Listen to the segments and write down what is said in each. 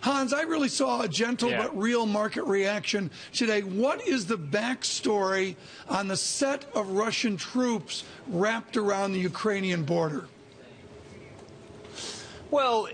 Hans, I really saw a gentle but real market reaction today. What is the backstory on the set of Russian troops wrapped around the Ukrainian border? Well,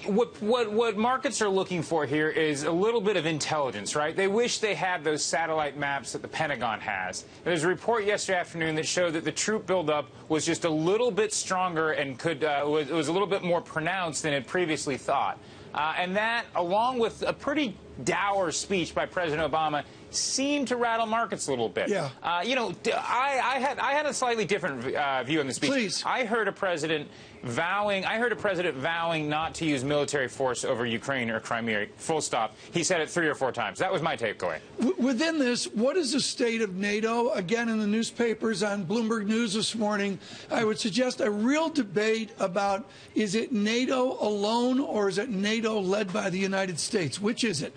what markets are looking for here is a little bit of intelligence, right? They wish they had those satellite maps that the Pentagon has. There's a report yesterday afternoon that showed that the troop buildup was just a little bit stronger and was a little bit more pronounced than had previously thought. And that, along with a pretty dour speech by President Obama, seemed to rattle markets a little bit. Yeah. You know, I had a slightly different view on the speech. Please. I heard a president vowing not to use military force over Ukraine or Crimea, full stop. He said it 3 or 4 times. That was my takeaway. Within this, what is the state of NATO? Again, in the newspapers on Bloomberg News this morning, I would suggest a real debate about, is it NATO alone or is it NATO led by the United States? Which is it?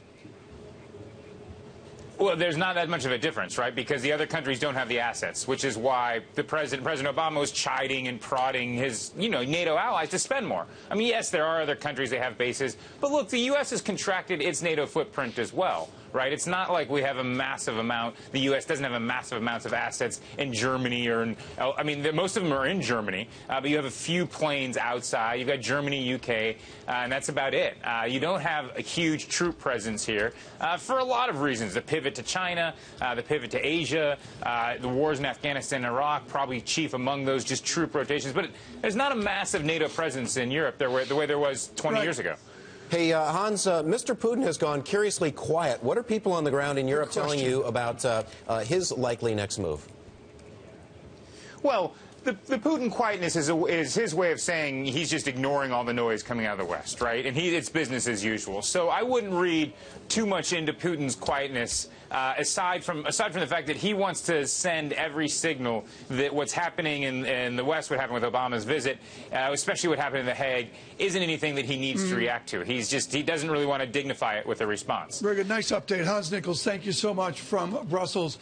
Well, there's not that much of a difference, right? Because the other countries don't have the assets, which is why President Obama was chiding and prodding his, NATO allies to spend more. I mean, yes, there are other countries that have bases, but look, the U.S. has contracted its NATO footprint as well, right? It's not like we have a massive amount. The U.S. doesn't have a massive amounts of assets in Germany most of them are in Germany, but you have a few planes outside. You've got Germany, UK, and that's about it. You don't have a huge troop presence here for a lot of reasons. The pivot to China, the pivot to Asia, the wars in Afghanistan and Iraq, probably chief among those, just troop rotations. But there's not a massive NATO presence in Europe the way there was 20 years ago. Hey, Hans, Mr. Putin has gone curiously quiet. What are people on the ground in Europe telling you about his likely next move? Well, the Putin quietness is his way of saying he's just ignoring all the noise coming out of the West, right? And it's business as usual. So I wouldn't read too much into Putin's quietness, aside from the fact that he wants to send every signal that what's happening in the West, what happened with Obama's visit, especially what happened in The Hague, isn't anything that he needs to react to. He doesn't really want to dignify it with a response. Very good. Nice update. Hans Nichols, thank you so much from Brussels.